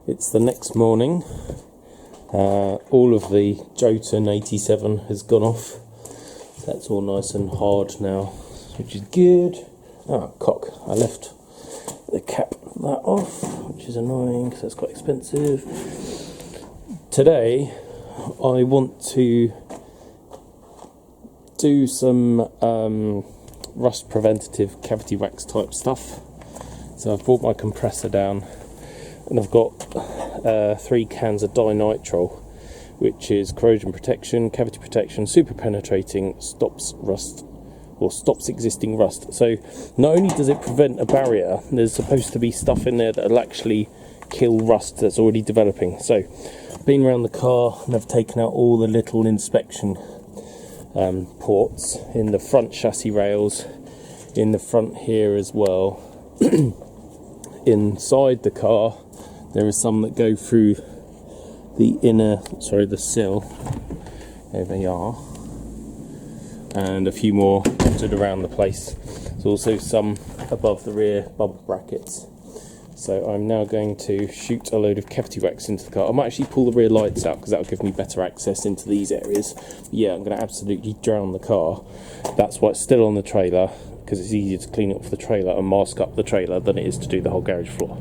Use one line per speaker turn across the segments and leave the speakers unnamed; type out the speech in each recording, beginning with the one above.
It's the next morning. All of the Jotun 87 has gone off. That's all nice and hard now, which is good. Ah, cock. I left the cap of that off, which is annoying because that's quite expensive. Today, I want to do some rust preventative cavity wax type stuff. So I've brought my compressor down, and I've got 3 cans of Dinitrol, which is corrosion protection, cavity protection, super penetrating, stops rust, or stops existing rust. So not only does it prevent a barrier, there's supposed to be stuff in there that will actually kill rust that's already developing. So I've been around the car and I've taken out all the little inspection ports in the front chassis rails, in the front here as well. Inside the car there are some that go through the the sill. There they are, and a few more dotted around the place. There's also some above the rear bumper brackets. So I'm now going to shoot a load of cavity wax into the car. I might actually pull the rear lights out because that'll give me better access into these areas. But yeah, I'm going to absolutely drown the car. That's why it's still on the trailer, because it's easier to clean it off the trailer and mask up the trailer than it is to do the whole garage floor.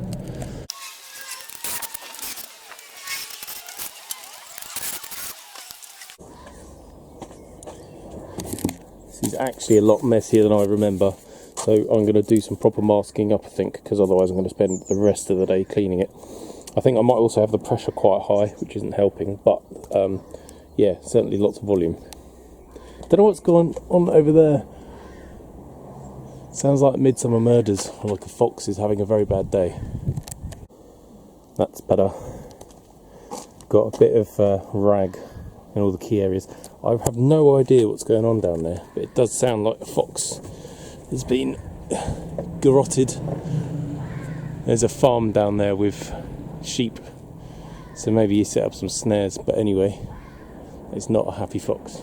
This is actually a lot messier than I remember. So I'm going to do some proper masking up, I think, because otherwise I'm going to spend the rest of the day cleaning it. I think I might also have the pressure quite high, which isn't helping, but yeah, certainly lots of volume. Don't know what's going on over there. Sounds like Midsummer Murders, or like a fox is having a very bad day. That's better. Got a bit of rag in all the key areas. I have no idea what's going on down there, but it does sound like a fox has been garroted. There's a farm down there with sheep, so maybe you set up some snares, but anyway, it's not a happy fox.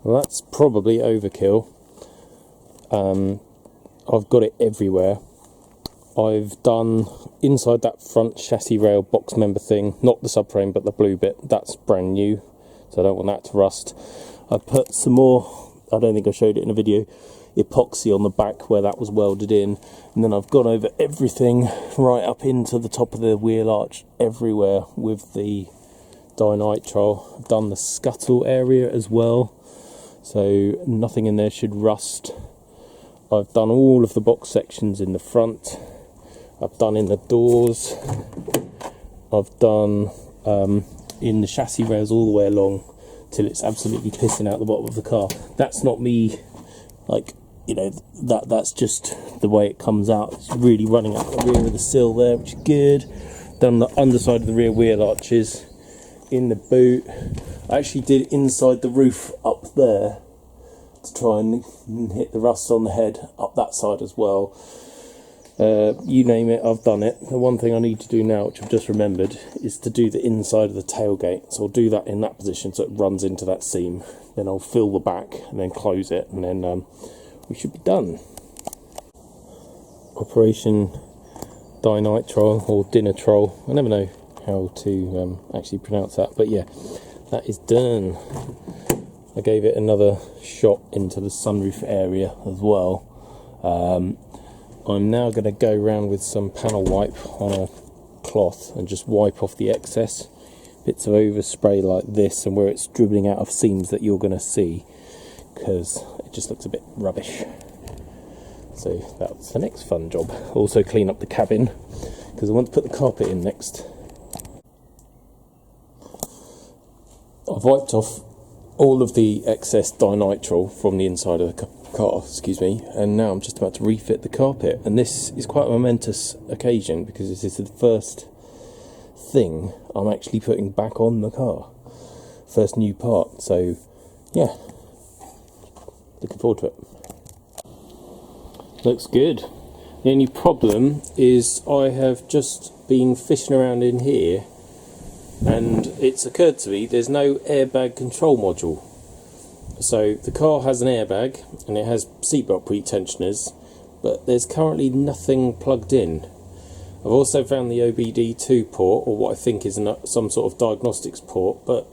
Well, that's probably overkill. I've got it everywhere. I've done inside that front chassis rail box member thing, not the subframe but the blue bit. That's brand new, so I don't want that to rust. I put some more, I don't think I showed it in a video, epoxy on the back where that was welded in, and then I've gone over everything right up into the top of the wheel arch everywhere with the Dinitrol. I've done the scuttle area as well, so nothing in there should rust. I've done all of the box sections in the front. I've done in the doors. I've done in the chassis rails all the way along till it's absolutely pissing out the bottom of the car. That's not me, like, you know, that's just the way it comes out. It's really running up the rear of the sill there, which is good. Done the underside of the rear wheel arches, in the boot. I actually did inside the roof up there to try and hit the rust on the head up that side as well. You name it, I've done it. The one thing I need to do now, which I've just remembered, is to do the inside of the tailgate. So I'll do that in that position so it runs into that seam. Then I'll fill the back and then close it, and then we should be done. Operation Dinitrol, or Dinitrol. I never know how to actually pronounce that, but yeah, that is done. I gave it another shot into the sunroof area as well. I'm now going to go around with some panel wipe on a cloth and just wipe off the excess bits of overspray like this, and where it's dribbling out of seams that you're going to see, because it just looks a bit rubbish. So that's the next fun job. Also clean up the cabin, because I want to put the carpet in next. I've wiped off all of the excess Dinitrol from the inside of the car, and now I'm just about to refit the carpet, and this is quite a momentous occasion because this is the first thing I'm actually putting back on the car, first new part, so yeah, looking forward to it. Looks good. The only problem is I have just been fishing around in here and it's occurred to me there's no airbag control module. So the car has an airbag and it has seatbelt pre-tensioners, but there's currently nothing plugged in. I've also found the OBD2 port, or what I think is some sort of diagnostics port, but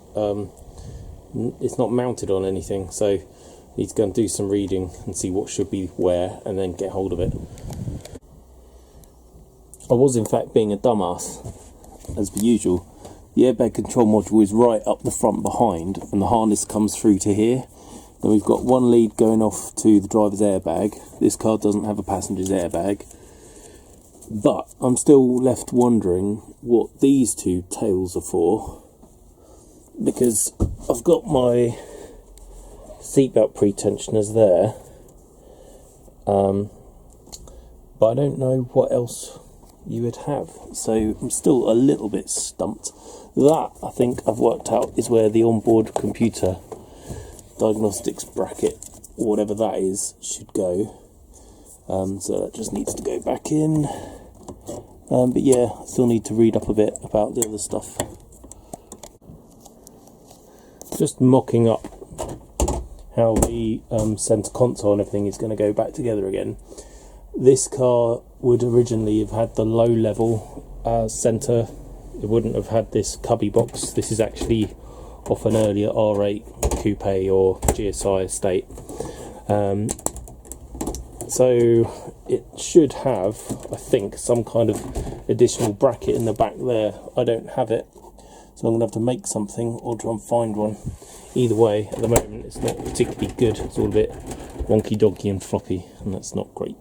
it's not mounted on anything, so I need to go and do some reading and see what should be where, and then get hold of it. I was in fact being a dumbass, as per usual. The airbag control module is right up the front behind, and the harness comes through to here. Then we've got one lead going off to the driver's airbag. This car doesn't have a passenger's airbag, but I'm still left wondering what these two tails are for, because I've got my seatbelt pretensioners there, but I don't know what else you would have, so I'm still a little bit stumped. That, I think I've worked out, is where the onboard computer diagnostics bracket, or whatever that is, should go. So that just needs to go back in. But yeah, I still need to read up a bit about the other stuff. Just mocking up how the centre console and everything is going to go back together again. This car would originally have had the low level centre. It wouldn't have had this cubby box. This is actually off an earlier R8 coupe or GSI estate. So it should have, I think, some kind of additional bracket in the back there. I don't have it, so I'm going to have to make something or try and find one. Either way, at the moment it's not particularly good. It's all a bit wonky donkey and floppy, and that's not great.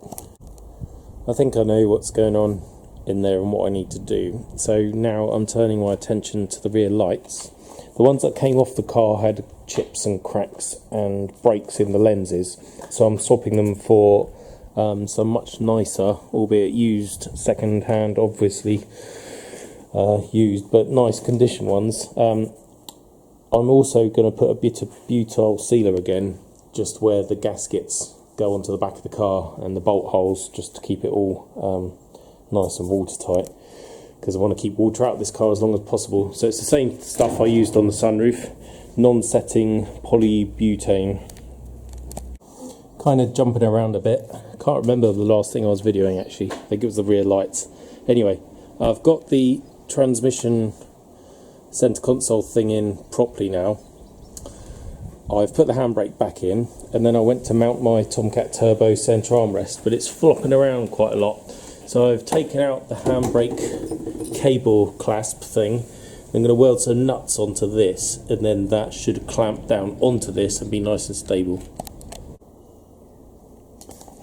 I think I know what's going on in there and what I need to do. So now I'm turning my attention to the rear lights. The ones that came off the car had chips and cracks and breaks in the lenses, so I'm swapping them for some much nicer, albeit used, second hand obviously, used but nice condition ones. I'm also going to put a bit of butyl sealer again, just where the gaskets go onto the back of the car and the bolt holes, just to keep it all nice and watertight, because I want to keep water out of this car as long as possible. So it's the same stuff I used on the sunroof, non-setting polybutane. Kind of jumping around a bit. Can't remember the last thing I was videoing actually. I think it was the rear lights. Anyway, I've got the transmission centre console thing in properly now. I've put the handbrake back in, and then I went to mount my Tomcat Turbo centre armrest, but it's flopping around quite a lot. So I've taken out the handbrake cable clasp thing. I'm going to weld some nuts onto this, and then that should clamp down onto this and be nice and stable.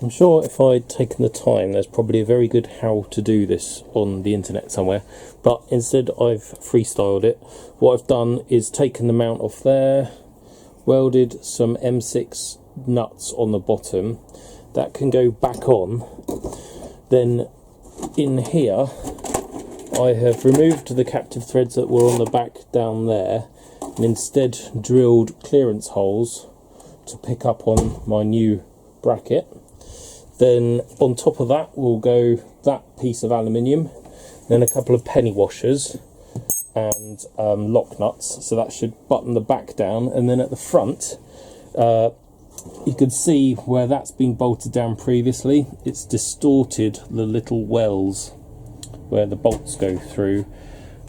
I'm sure if I'd taken the time, there's probably a very good how to do this on the internet somewhere, but instead I've freestyled it. What I've done is taken the mount off there, welded some M6 nuts on the bottom that can go back on. Then in here I have removed the captive threads that were on the back down there, and instead drilled clearance holes to pick up on my new bracket. Then on top of that will go that piece of aluminium, then a couple of penny washers and lock nuts, so that should button the back down. And then at the front, you can see where that's been bolted down previously. It's distorted the little wells where the bolts go through.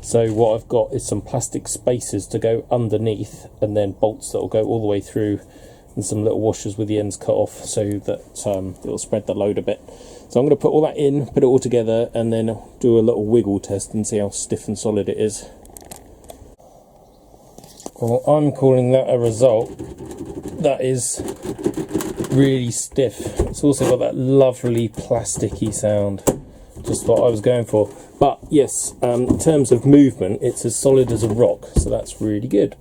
So what I've got is some plastic spacers to go underneath, and then bolts that will go all the way through, and some little washers with the ends cut off so that it'll spread the load a bit. So I'm going to put all that in, put it all together, and then do a little wiggle test and see how stiff and solid it is. Well, I'm calling that a result. That is really stiff. It's also got that lovely plasticky sound, just what I was going for. But yes, in terms of movement, it's as solid as a rock, so that's really good.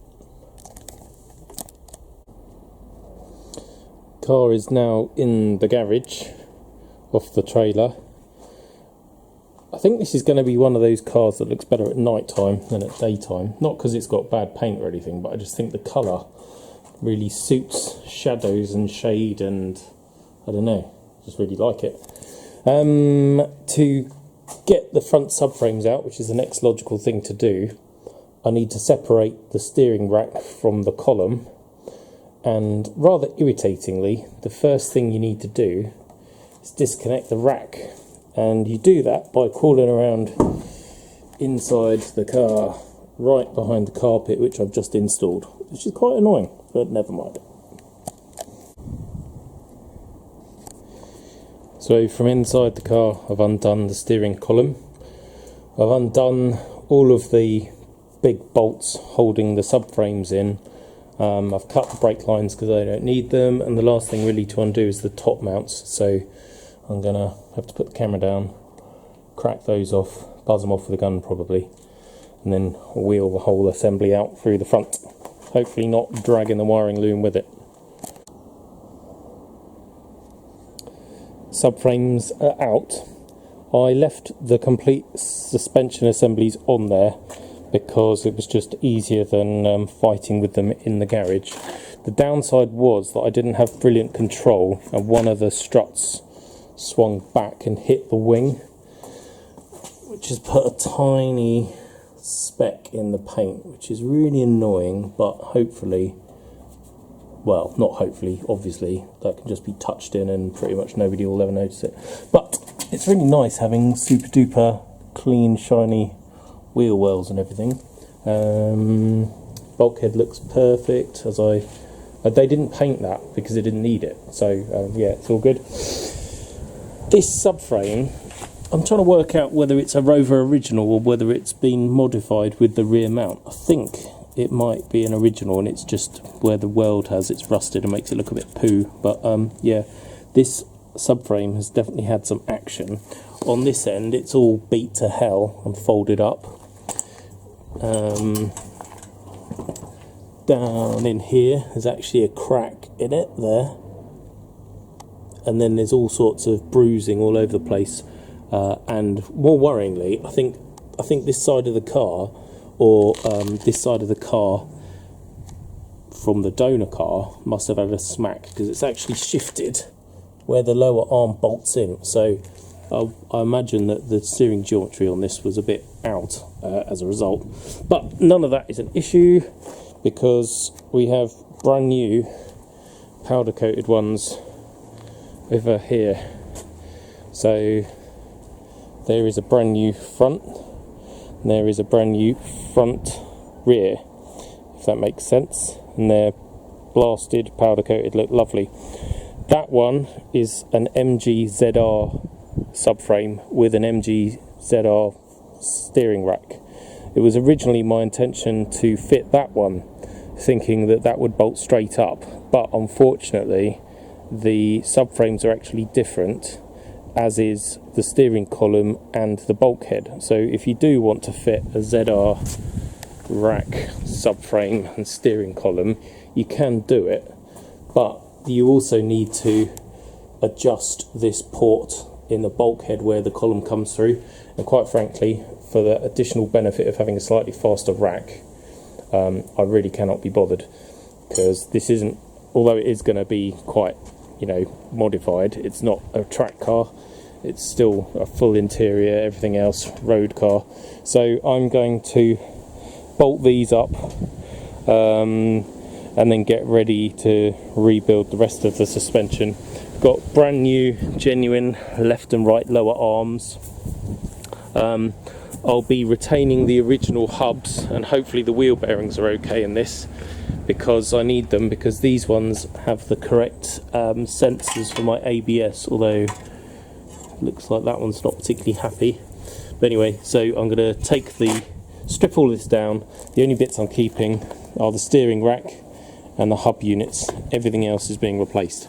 Car is now in the garage off the trailer. I think this is going to be one of those cars that looks better at night time than at daytime. Not because it's got bad paint or anything, but I just think the colour really suits shadows and shade, and I don't know, just really like it. To get the front subframes out, which is the next logical thing to do, I need to separate the steering rack from the column. And rather irritatingly, the first thing you need to do is disconnect the rack And you do that by crawling around inside the car, right behind the carpet, which I've just installed, which is quite annoying, but never mind. So from inside the car, I've undone the steering column. I've undone all of the big bolts holding the subframes in. I've cut the brake lines because I don't need them, and the last thing really to undo is the top mounts. So I'm going to have to put the camera down, crack those off, buzz them off with a gun probably, and then wheel the whole assembly out through the front, hopefully not dragging the wiring loom with it. Subframes are out. I left the complete suspension assemblies on there because it was just easier than fighting with them in the garage. The downside was that I didn't have brilliant control, and one of the struts swung back and hit the wing, which has put a tiny speck in the paint, which is really annoying, but hopefully, well, not hopefully, obviously, that can just be touched in and pretty much nobody will ever notice it. But it's really nice having super duper clean, shiny wheel wells and everything. Bulkhead looks perfect, they didn't paint that because they didn't need it, so yeah, it's all good. This subframe, I'm trying to work out whether it's a Rover original or whether it's been modified with the rear mount. I think it might be an original, and it's just where the weld has, it's rusted and makes it look a bit poo. But yeah, this subframe has definitely had some action. On this end, it's all beat to hell and folded up. Down in here, there's actually a crack in it there. And then there's all sorts of bruising all over the place. And more worryingly, I think this side of the car, or this side of the car from the donor car, must have had a smack, because it's actually shifted where the lower arm bolts in. So I imagine that the steering geometry on this was a bit out as a result. But none of that is an issue, because we have brand new powder coated ones over here. So there is a brand new front, and there is a brand new front rear, if that makes sense, and they're blasted, powder coated, look lovely. That one is an MG-ZR subframe with an MG-ZR steering rack. It was originally my intention to fit that one, thinking that that would bolt straight up, but unfortunately the subframes are actually different, as is the steering column and the bulkhead. So if you do want to fit a ZR rack subframe and steering column, you can do it, but you also need to adjust this port in the bulkhead where the column comes through. And quite frankly, for the additional benefit of having a slightly faster rack, I really cannot be bothered, because this isn't, although it is going to be quite, you know, modified, it's not a track car, it's still a full interior, everything else, road car. So I'm going to bolt these up and then get ready to rebuild the rest of the suspension. Got brand new, genuine left and right lower arms. I'll be retaining the original hubs, and hopefully the wheel bearings are okay in this, because I need them, because these ones have the correct sensors for my ABS, although it looks like that one's not particularly happy. But anyway, so I'm going to strip all this down. The only bits I'm keeping are the steering rack and the hub units. Everything else is being replaced.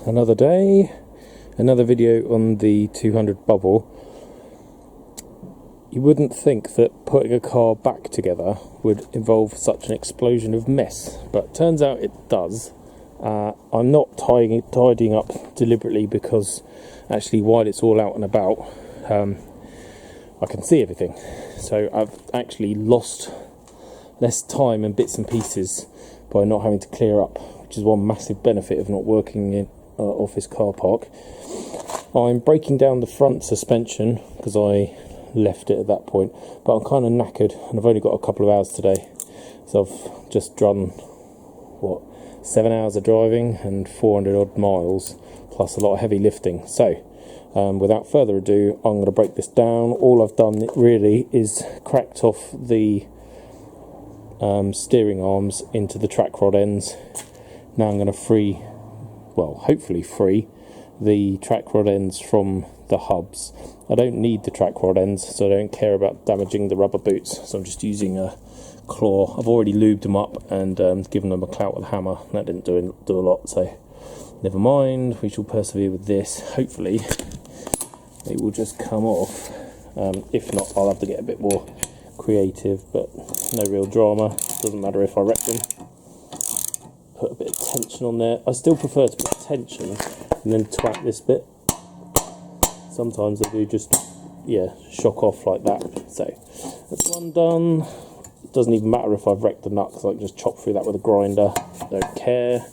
Another day, another video on the 200 bubble. You wouldn't think that putting a car back together would involve such an explosion of mess, but turns out it does. I'm not tidying up deliberately, because actually while it's all out and about, I can see everything. So I've actually lost less time and bits and pieces by not having to clear up, which is one massive benefit of not working in office car park. I'm breaking down the front suspension because I left it at that point, but I'm kind of knackered and I've only got a couple of hours today, so I've just done what, 7 hours of driving and 400 odd miles, plus a lot of heavy lifting. So without further ado, I'm going to break this down. All I've done really is cracked off the steering arms into the track rod ends. Now I'm going to hopefully free the track rod ends from the hubs. I don't need the track rod ends, so I don't care about damaging the rubber boots, so I'm just using a claw. I've already lubed them up and given them a clout with a hammer. That didn't do a lot, so never mind. We shall persevere with this. Hopefully it will just come off. If not, I'll have to get a bit more creative, but no real drama. Doesn't matter if I wreck them. Put a bit of tension on there. I still prefer to put tension and then twat this bit. Sometimes I do just, shock off like that. So that's one done. It doesn't even matter if I've wrecked the nut, because I can just chop through that with a grinder. Don't care.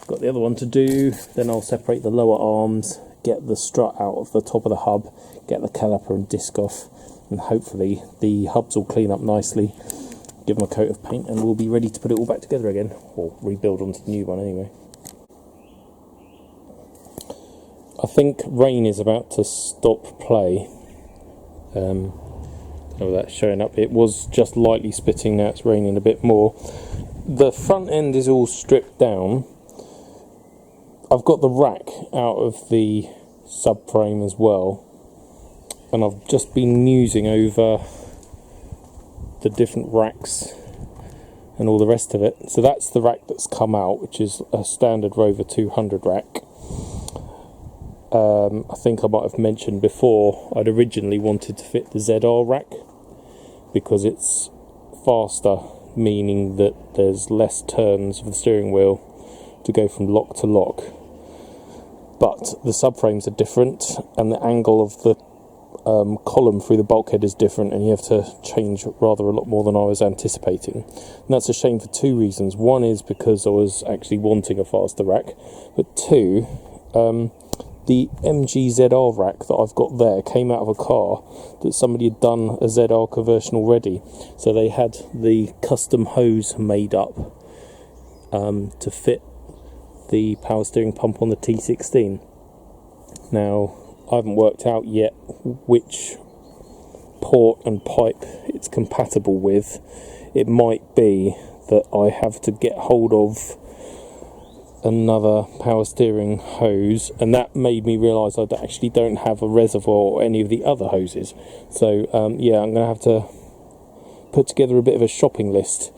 Got the other one to do. Then I'll separate the lower arms, get the strut out of the top of the hub, get the caliper and disc off, and hopefully the hubs will clean up nicely. Give them a coat of paint and we'll be ready to put it all back together again, or rebuild onto the new one anyway. I think rain is about to stop play. Don't know whether that's showing up. It was just lightly spitting, now it's raining a bit more. The front end is all stripped down. I've got the rack out of the subframe as well, and I've just been musing over the different racks and all the rest of it. So that's the rack that's come out, which is a standard Rover 200 rack. I think I might have mentioned before, I'd originally wanted to fit the ZR rack because it's faster, meaning that there's less turns of the steering wheel to go from lock to lock. But the subframes are different, and the angle of the column through the bulkhead is different, and you have to change rather a lot more than I was anticipating. And that's a shame for two reasons. One is because I was actually wanting a faster rack, but two, the MG ZR rack that I've got there came out of a car that somebody had done a ZR conversion already. So they had the custom hose made up to fit the power steering pump on the T16. Now, I haven't worked out yet which port and pipe it's compatible with. It might be that I have to get hold of another power steering hose, and that made me realise I actually don't have a reservoir or any of the other hoses. So I'm going to have to put together a bit of a shopping list.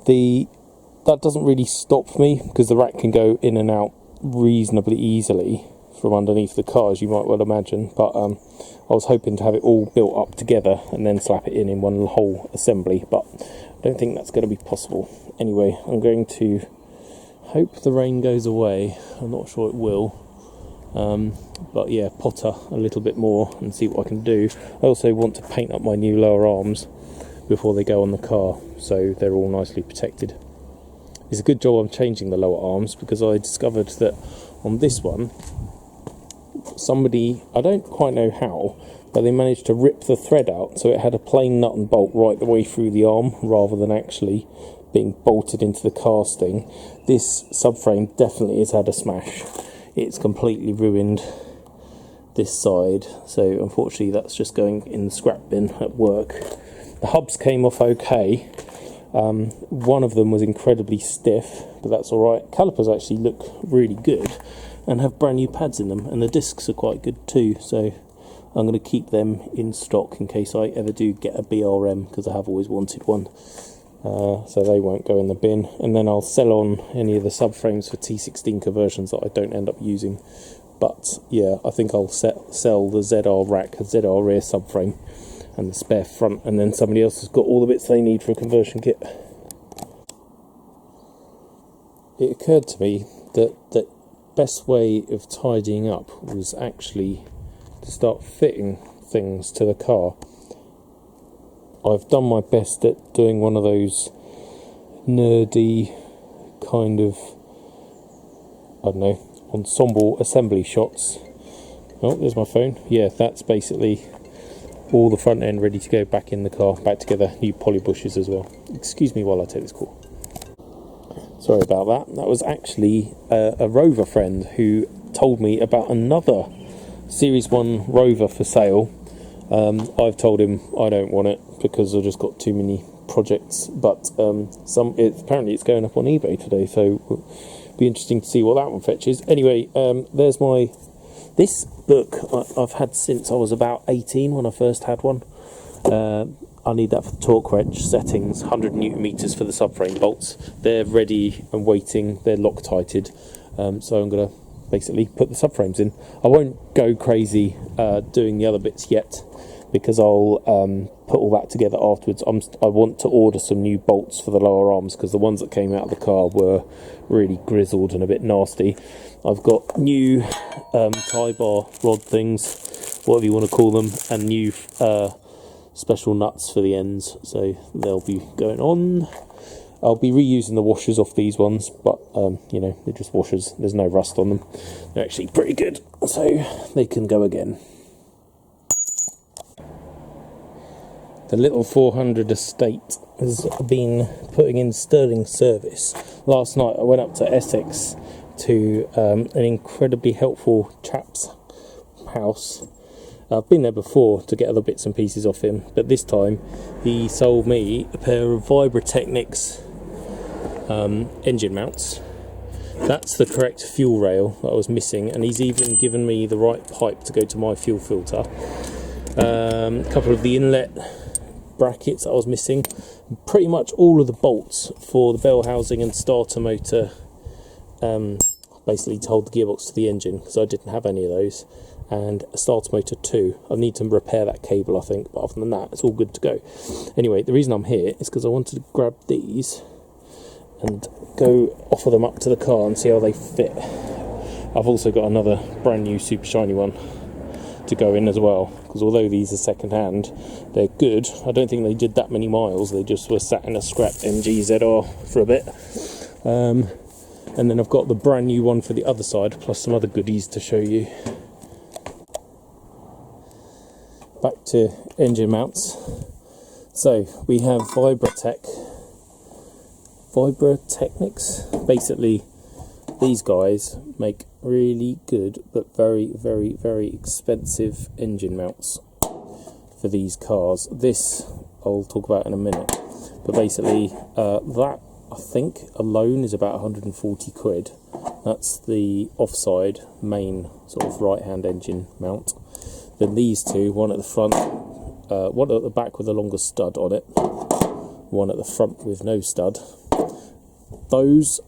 That doesn't really stop me, because the rack can go in and out reasonably easily from underneath the car, as you might well imagine, but I was hoping to have it all built up together and then slap it in one whole assembly, but I don't think that's going to be possible. Anyway, I'm going to hope the rain goes away. I'm not sure it will, but yeah, potter a little bit more and see what I can do. I also want to paint up my new lower arms before they go on the car, so they're all nicely protected. It's a good job I'm changing the lower arms, because I discovered that on this one, somebody, I don't quite know how, but they managed to rip the thread out so it had a plain nut and bolt right the way through the arm, rather than actually being bolted into the casting. This subframe definitely has had a smash. It's completely ruined this side, so unfortunately that's just going in the scrap bin at work. The hubs came off okay. One of them was incredibly stiff, but that's alright. Calipers actually look really good and have brand new pads in them, and the discs are quite good too, so I'm going to keep them in stock in case I ever do get a BRM, because I have always wanted one. So they won't go in the bin, and then I'll sell on any of the subframes for T16 conversions that I don't end up using. But yeah, I think I'll sell the ZR rack, the ZR rear subframe, and the spare front, and then somebody else has got all the bits they need for a conversion kit. It occurred to me that the best way of tidying up was actually to start fitting things to the car. I've done my best at doing one of those nerdy kind of, I don't know, ensemble assembly shots. Oh, there's my phone. Yeah, that's basically all the front end ready to go back in the car, back together, new poly bushes as well. Excuse me while I take this call. Sorry about that. That was actually a Rover friend who told me about another Series 1 Rover for sale. I've told him I don't want it because I've just got too many projects, but apparently it's going up on eBay today, so it'll be interesting to see what that one fetches. Anyway, there's this book I've had since I was about 18 when I first had one. I need that for the torque wrench settings, 100 newton meters for the subframe bolts. They're ready and waiting, they're Loctited, so I'm going to basically put the subframes in. I won't go crazy doing the other bits yet, because I'll put all that together afterwards. I want to order some new bolts for the lower arms, because the ones that came out of the car were really grizzled and a bit nasty. I've got new tie bar rod things, whatever you want to call them, and new special nuts for the ends, so they'll be going on. I'll be reusing the washers off these ones, but you know, they're just washers, there's no rust on them. They're actually pretty good, so they can go again. The little 400 estate has been putting in sterling service. Last night I went up to Essex to an incredibly helpful chap's house. I've been there before to get other bits and pieces off him, but this time he sold me a pair of Vibra engine mounts. That's the correct fuel rail that I was missing, and he's even given me the right pipe to go to my fuel filter. A couple of the inlet brackets that I was missing, pretty much all of the bolts for the bell housing and starter motor, basically to hold the gearbox to the engine, because I didn't have any of those, and a starter motor too. I need to repair that cable, I think, but other than that it's all good to go. Anyway, the reason I'm here is because I wanted to grab these and go offer them up to the car and see how they fit. I've also got another brand new super shiny one to go in as well, because although these are second hand, they're good. I don't think they did that many miles, they just were sat in a scrap MG ZR for a bit. And then I've got the brand new one for the other side, plus some other goodies to show you. Back to engine mounts. So we have Vibratechnics. Basically, these guys make really good but very, very, very expensive engine mounts for these cars. This I'll talk about in a minute, but basically that I think alone is about 140 quid. That's the offside main sort of right hand engine mount. Then these two, one at the front, one at the back with a longer stud on it, one at the front with no stud. Those,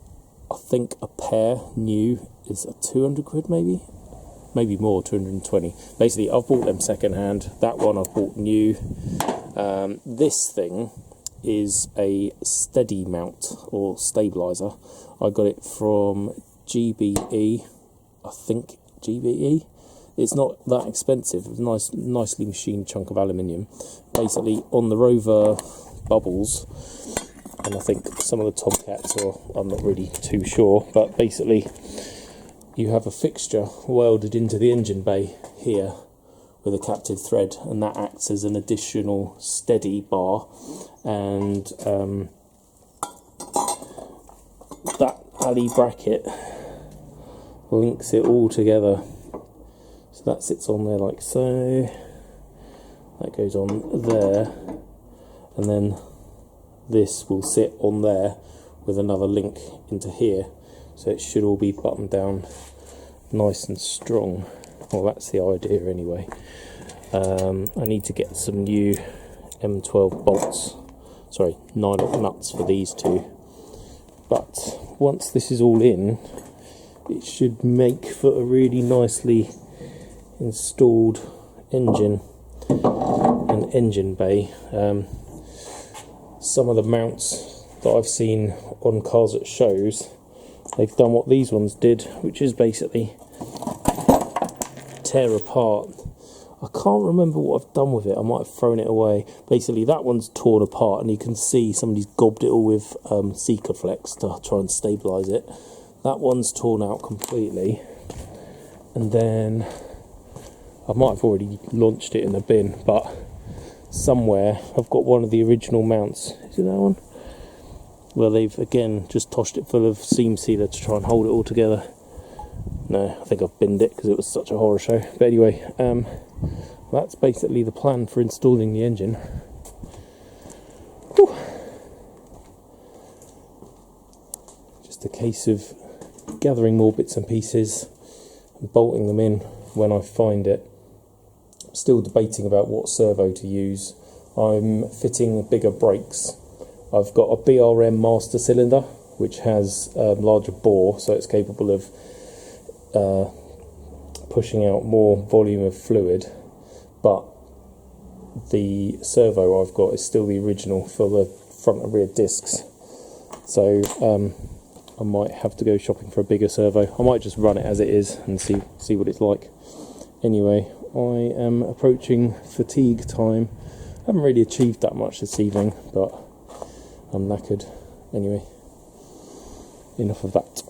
I think a pair new is a 200 quid maybe more, 220. Basically I've bought them second hand, that one I've bought new. This thing is a steady mount or stabilizer. I got it from GBE, I think GBE. It's not that expensive, it's a nicely machined chunk of aluminium. Basically on the Rover bubbles, and I think some of the Tomcats, or I'm not really too sure, but basically you have a fixture welded into the engine bay here with a captive thread, and that acts as an additional steady bar, and that alley bracket links it all together. So that sits on there like so, that goes on there, and then this will sit on there with another link into here, so it should all be buttoned down nice and strong. Well, that's the idea anyway. I need to get some new M12 bolts, sorry, 9-aught nuts for these two, but once this is all in, it should make for a really nicely installed engine and engine bay. Some of the mounts that I've seen on cars at shows, they've done what these ones did, which is basically tear apart. I can't remember what I've done with it, I might have thrown it away. Basically that one's torn apart, and you can see somebody's gobbed it all with Sikaflex to try and stabilise it. That one's torn out completely, and then I might have already launched it in the bin, but somewhere I've got one of the original mounts. Is it that one? where they've again just toshed it full of seam sealer to try and hold it all together. No, I think I've binned it because it was such a horror show. But anyway, that's basically the plan for installing the engine. Whew. Just a case of gathering more bits and pieces and bolting them in when I find it. I'm still debating about what servo to use. I'm fitting bigger brakes. I've got a BRM master cylinder which has a larger bore, so it's capable of pushing out more volume of fluid, but the servo I've got is still the original for the front and rear discs, so I might have to go shopping for a bigger servo. I might just run it as it is and see what it's like. Anyway, I am approaching fatigue time. I haven't really achieved that much this evening, but I'm knackered. Anyway, enough of that.